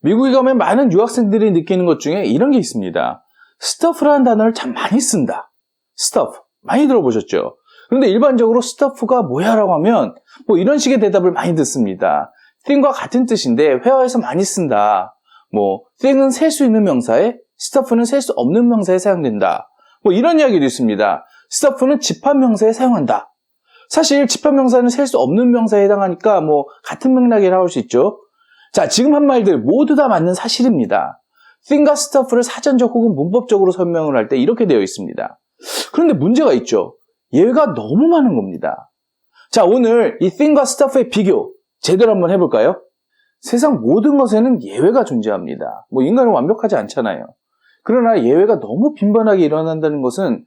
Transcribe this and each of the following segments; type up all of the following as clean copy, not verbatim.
미국에 가면 많은 유학생들이 느끼는 것 중에 이런 게 있습니다. stuff라는 단어를 참 많이 쓴다. stuff, 많이 들어보셨죠? 그런데 일반적으로 stuff가 뭐야 라고 하면 뭐 이런 식의 대답을 많이 듣습니다. thing과 같은 뜻인데 회화에서 많이 쓴다. 뭐 thing은 셀 수 있는 명사에 stuff는 셀 수 없는 명사에 사용된다. 뭐 이런 이야기도 있습니다. stuff는 집합명사에 사용한다. 사실 집합명사는 셀 수 없는 명사에 해당하니까 뭐 같은 맥락에 나올 수 있죠. 자, 지금 한 말들 모두 다 맞는 사실입니다. thing과 stuff를 사전적 혹은 문법적으로 설명을 할 때 이렇게 되어 있습니다. 그런데 문제가 있죠. 예외가 너무 많은 겁니다. 자, 오늘 이 thing과 stuff의 비교 제대로 한번 해볼까요? 세상 모든 것에는 예외가 존재합니다. 뭐 인간은 완벽하지 않잖아요. 그러나 예외가 너무 빈번하게 일어난다는 것은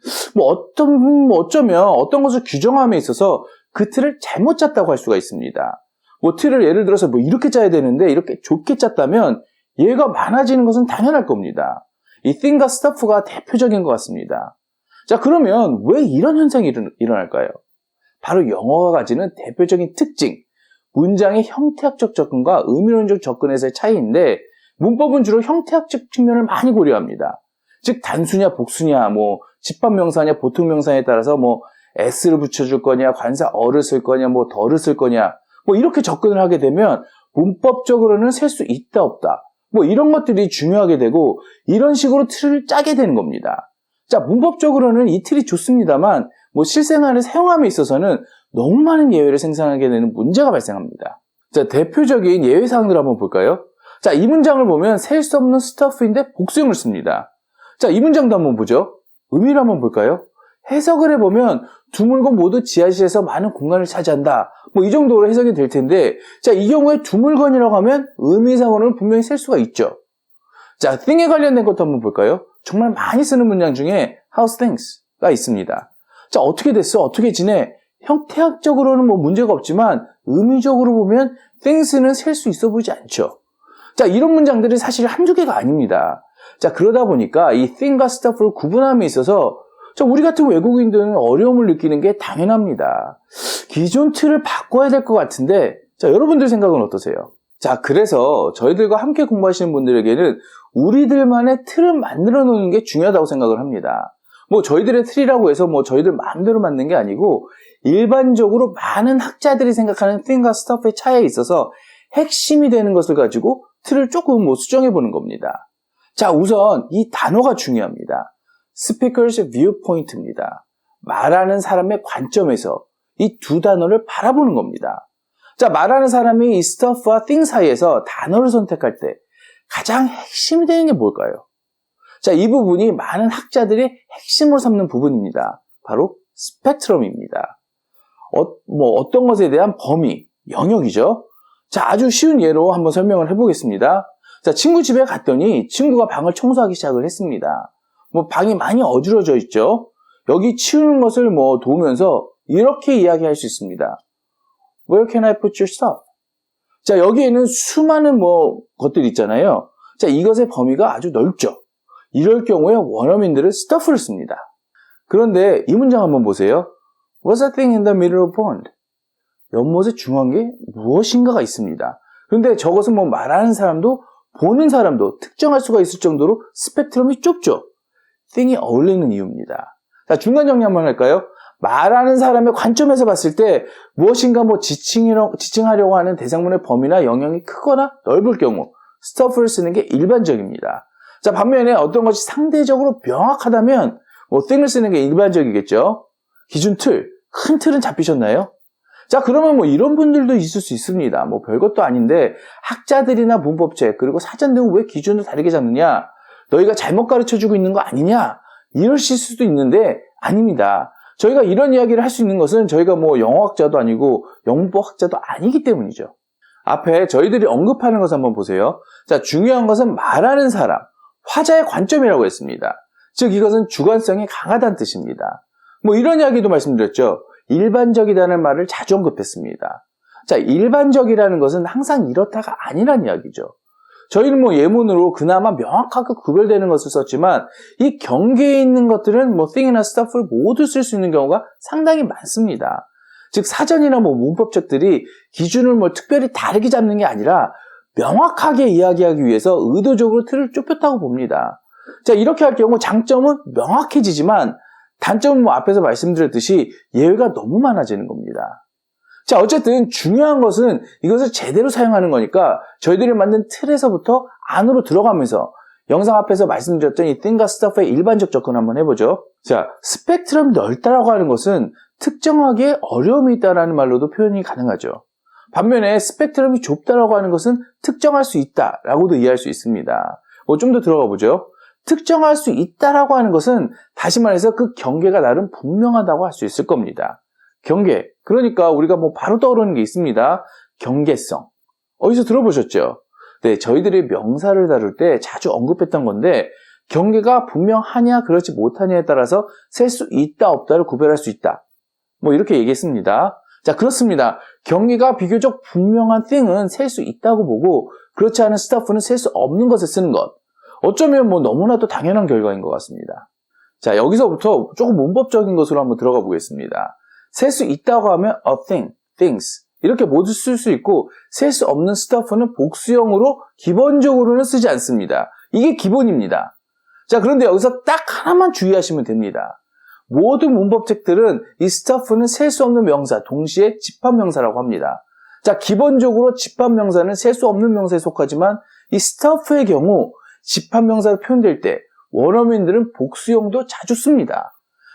어쩌면 어떤 것을 규정함에 있어서 그 틀을 잘못 짰다고 할 수가 있습니다. 뭐 틀을 예를 들어서 뭐 이렇게 짜야 되는데 이렇게 좁게 짰다면 예외가 많아지는 것은 당연할 겁니다. 이 thing과 stuff가 대표적인 것 같습니다. 자, 그러면 왜 이런 현상이 일어날까요? 바로 영어가 가지는 대표적인 특징, 문장의 형태학적 접근과 의미론적 접근에서의 차이인데 문법은 주로 형태학적 측면을 많이 고려합니다. 즉 단수냐 복수냐 뭐 집합명사냐 보통명사에 따라서 뭐 s를 붙여줄 거냐 관사 어를 쓸 거냐 뭐 더를 쓸 거냐 뭐 이렇게 접근을 하게 되면 문법적으로는 셀 수 있다 없다 뭐 이런 것들이 중요하게 되고 이런 식으로 틀을 짜게 되는 겁니다. 자, 문법적으로는 이 틀이 좋습니다만 뭐 실생활에 사용함에 있어서는 너무 많은 예외를 생산하게 되는 문제가 발생합니다. 자, 대표적인 예외 사항들 한번 볼까요? 자, 이 문장을 보면 셀 수 없는 stuff인데 복수형을 씁니다. 자, 이 문장도 한번 보죠. 의미를 한번 볼까요? 해석을 해보면 두 물건 모두 지하실에서 많은 공간을 차지한다. 뭐 이 정도로 해석이 될 텐데 자, 이 경우에 두 물건이라고 하면 의미상으로는 분명히 셀 수가 있죠. 자, thing에 관련된 것도 한번 볼까요? 정말 많이 쓰는 문장 중에 how's things가 있습니다. 자, 어떻게 됐어? 어떻게 지내? 형태학적으로는 뭐 문제가 없지만 의미적으로 보면 things는 셀 수 있어 보이지 않죠. 자, 이런 문장들이 사실 한두 개가 아닙니다. 자, 그러다 보니까 이 thing과 stuff를 구분함에 있어서 자, 우리 같은 외국인들은 어려움을 느끼는 게 당연합니다. 기존 틀을 바꿔야 될 것 같은데 자, 여러분들 생각은 어떠세요? 자, 그래서 저희들과 함께 공부하시는 분들에게는 우리들만의 틀을 만들어 놓는 게 중요하다고 생각을 합니다. 뭐 저희들의 틀이라고 해서 뭐 저희들 마음대로 만든 게 아니고 일반적으로 많은 학자들이 생각하는 thing과 stuff의 차이에 있어서 핵심이 되는 것을 가지고 틀을 조금 뭐 수정해 보는 겁니다. 자, 우선 이 단어가 중요합니다. speaker's viewpoint입니다. 말하는 사람의 관점에서 이 두 단어를 바라보는 겁니다. 자, 말하는 사람이 이 stuff와 thing 사이에서 단어를 선택할 때 가장 핵심이 되는 게 뭘까요? 자, 이 부분이 많은 학자들이 핵심으로 삼는 부분입니다. 바로 스펙트럼입니다. 어떤 것에 대한 범위, 영역이죠. 자, 아주 쉬운 예로 한번 설명을 해보겠습니다. 자, 친구 집에 갔더니 친구가 방을 청소하기 시작을 했습니다. 뭐 방이 많이 어지러져 있죠. 여기 치우는 것을 뭐 도우면서 이렇게 이야기할 수 있습니다. Where can I put your stuff? 자, 여기에는 수많은 뭐 것들이 있잖아요. 자, 이것의 범위가 아주 넓죠. 이럴 경우에 원어민들은 stuff를 씁니다. 그런데 이 문장 한번 보세요. What's that thing in the middle of the pond? 연못의 중앙에 무엇인가가 있습니다. 그런데 저것은 뭐 말하는 사람도 보는 사람도 특정할 수가 있을 정도로 스펙트럼이 좁죠. thing이 어울리는 이유입니다. 자, 중간 정리 한번 할까요? 말하는 사람의 관점에서 봤을 때 무엇인가 뭐 지칭하려고 하는 대상문의 범위나 영역이 크거나 넓을 경우 stuff를 쓰는 게 일반적입니다. 자, 반면에 어떤 것이 상대적으로 명확하다면 뭐 thing을 쓰는 게 일반적이겠죠. 기준 틀, 큰 틀은 잡히셨나요? 자, 그러면 뭐 이런 분들도 있을 수 있습니다. 뭐 별것도 아닌데 학자들이나 문법책 그리고 사전 등은 왜 기준을 다르게 잡느냐? 너희가 잘못 가르쳐주고 있는 거 아니냐? 이러실 수도 있는데 아닙니다. 저희가 이런 이야기를 할 수 있는 것은 저희가 뭐 영어학자도 아니고 영문법학자도 아니기 때문이죠. 앞에 저희들이 언급하는 것을 한번 보세요. 자, 중요한 것은 말하는 사람, 화자의 관점이라고 했습니다. 즉 이것은 주관성이 강하다는 뜻입니다. 뭐 이런 이야기도 말씀드렸죠. 일반적이라는 말을 자주 언급했습니다. 자, 일반적이라는 것은 항상 이렇다가 아니란 이야기죠. 저희는 뭐 예문으로 그나마 명확하게 구별되는 것을 썼지만 이 경계에 있는 것들은 뭐 thing이나 stuff를 모두 쓸 수 있는 경우가 상당히 많습니다. 즉 사전이나 뭐 문법책들이 기준을 뭐 특별히 다르게 잡는 게 아니라 명확하게 이야기하기 위해서 의도적으로 틀을 좁혔다고 봅니다. 자, 이렇게 할 경우 장점은 명확해지지만 단점은 뭐 앞에서 말씀드렸듯이 예외가 너무 많아지는 겁니다. 자, 어쨌든 중요한 것은 이것을 제대로 사용하는 거니까 저희들이 만든 틀에서부터 안으로 들어가면서 영상 앞에서 말씀드렸던 이 think과 stuff의 일반적 접근 한번 해보죠. 자, 스펙트럼이 넓다라고 하는 것은 특정하기에 어려움이 있다라는 말로도 표현이 가능하죠. 반면에 스펙트럼이 좁다라고 하는 것은 특정할 수 있다라고도 이해할 수 있습니다. 좀 더 들어가 보죠. 특정할 수 있다라고 하는 것은 다시 말해서 그 경계가 나름 분명하다고 할 수 있을 겁니다. 경계, 그러니까 우리가 뭐 바로 떠오르는 게 있습니다. 경계성. 어디서 들어보셨죠? 네, 저희들이 명사를 다룰 때 자주 언급했던 건데 경계가 분명하냐 그렇지 못하냐에 따라서 셀 수 있다 없다를 구별할 수 있다. 뭐 이렇게 얘기했습니다. 자, 그렇습니다. 경계가 비교적 분명한 thing은 셀 수 있다고 보고 그렇지 않은 stuff는 셀 수 없는 것을 쓰는 것. 어쩌면 뭐 너무나도 당연한 결과인 것 같습니다. 자, 여기서부터 조금 문법적인 것으로 한번 들어가 보겠습니다. 셀 수 있다고 하면 a thing, things 이렇게 모두 쓸 수 있고 셀 수 없는 stuff는 복수형으로 기본적으로는 쓰지 않습니다. 이게 기본입니다. 자, 그런데 여기서 딱 하나만 주의하시면 됩니다. 모든 문법책들은 이 stuff는 셀 수 없는 명사, 동시에 집합명사라고 합니다. 자, 기본적으로 집합명사는 셀 수 없는 명사에 속하지만 이 stuff의 경우 집합명사로 표현될 때 원어민들은 복수형도 자주 씁니다.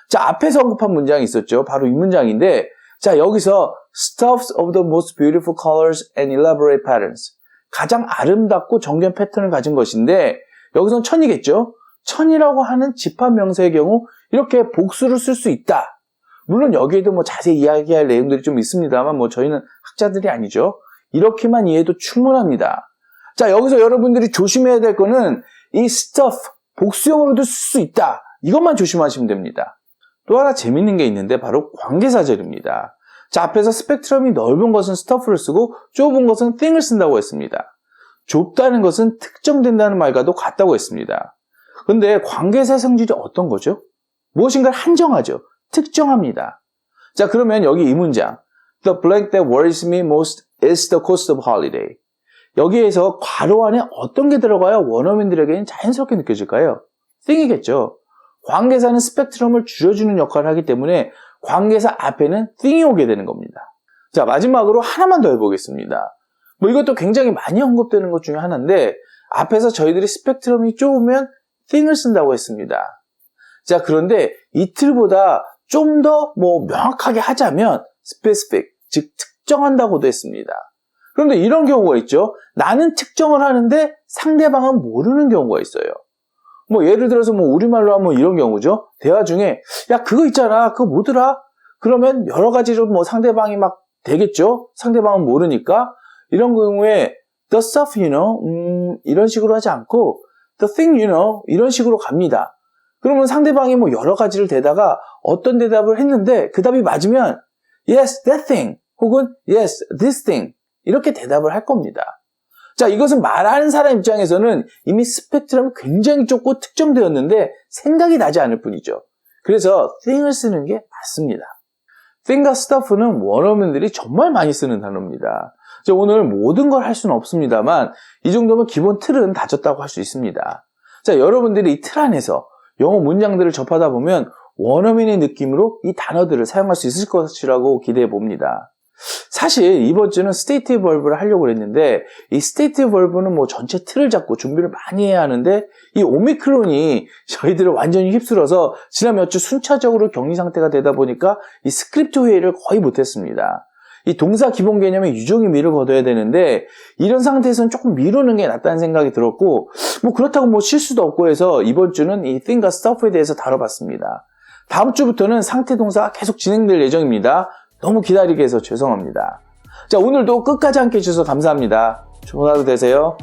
자, 앞에서 언급한 문장이 있었죠. 바로 이 문장인데, 자, 여기서 stuffs of the most beautiful colors and elaborate patterns. 가장 아름답고 정교한 패턴을 가진 것인데, 여기서는 천이겠죠? 천이라고 하는 집합명사의 경우 이렇게 복수를 쓸 수 있다. 물론 여기에도 뭐 자세히 이야기할 내용들이 좀 있습니다만 뭐 저희는 학자들이 아니죠. 이렇게만 이해해도 충분합니다. 자, 여기서 여러분들이 조심해야 될 거는 이 stuff, 복수형으로도 쓸 수 있다. 이것만 조심하시면 됩니다. 또 하나 재밌는 게 있는데 바로 관계사절입니다. 자, 앞에서 스펙트럼이 넓은 것은 stuff를 쓰고 좁은 것은 thing을 쓴다고 했습니다. 좁다는 것은 특정된다는 말과도 같다고 했습니다. 근데 관계사 성질이 어떤 거죠? 무엇인가를 한정하죠. 특정합니다. 자, 그러면 여기 이 문장 The blank that worries me most is the cost of holiday. 여기에서 괄호 안에 어떤 게 들어가야 원어민들에게는 자연스럽게 느껴질까요? thing이겠죠. 관계사는 스펙트럼을 줄여주는 역할을 하기 때문에 관계사 앞에는 thing이 오게 되는 겁니다. 자, 마지막으로 하나만 더 해보겠습니다. 뭐 이것도 굉장히 많이 언급되는 것 중에 하나인데 앞에서 저희들이 스펙트럼이 좁으면 thing을 쓴다고 했습니다. 자, 그런데 이 틀보다 좀 더 뭐 명확하게 하자면 specific, 즉 특정한다고도 했습니다. 그런데 이런 경우가 있죠. 나는 특정을 하는데 상대방은 모르는 경우가 있어요. 뭐 예를 들어서 뭐 우리말로 하면 이런 경우죠. 대화 중에 야 그거 있잖아. 그거 뭐더라? 그러면 여러 가지로 뭐 상대방이 막 되겠죠. 상대방은 모르니까 이런 경우에 the stuff you know 이런 식으로 하지 않고 the thing you know 이런 식으로 갑니다. 그러면 상대방이 뭐 여러 가지를 대다가 어떤 대답을 했는데 그 답이 맞으면 yes that thing 혹은 yes this thing 이렇게 대답을 할 겁니다. 자, 이것은 말하는 사람 입장에서는 이미 스펙트럼이 굉장히 좁고 특정되었는데 생각이 나지 않을 뿐이죠. 그래서 thing을 쓰는 게 맞습니다. thing과 stuff는 원어민들이 정말 많이 쓰는 단어입니다. 자, 오늘 모든 걸 할 수는 없습니다만 이 정도면 기본 틀은 다졌다고 할 수 있습니다. 자, 여러분들이 이 틀 안에서 영어 문장들을 접하다 보면 원어민의 느낌으로 이 단어들을 사용할 수 있을 것이라고 기대해 봅니다. 사실 이번 주는 스테이티브 벌브를 하려고 했는데 이 스테이티브 벌브는 뭐 전체 틀을 잡고 준비를 많이 해야 하는데 이 오미크론이 저희들을 완전히 휩쓸어서 지난 몇 주 순차적으로 격리 상태가 되다 보니까 이 스크립트 회의를 거의 못했습니다. 이 동사 기본 개념에 유종의 미를 거둬야 되는데 이런 상태에서는 조금 미루는 게 낫다는 생각이 들었고 뭐 그렇다고 뭐 실수도 없고 해서 이번 주는 이 thing과 stuff에 대해서 다뤄봤습니다. 다음 주부터는 상태 동사가 계속 진행될 예정입니다. 너무 기다리게 해서 죄송합니다. 자, 오늘도 끝까지 함께 해주셔서 감사합니다. 좋은 하루 되세요.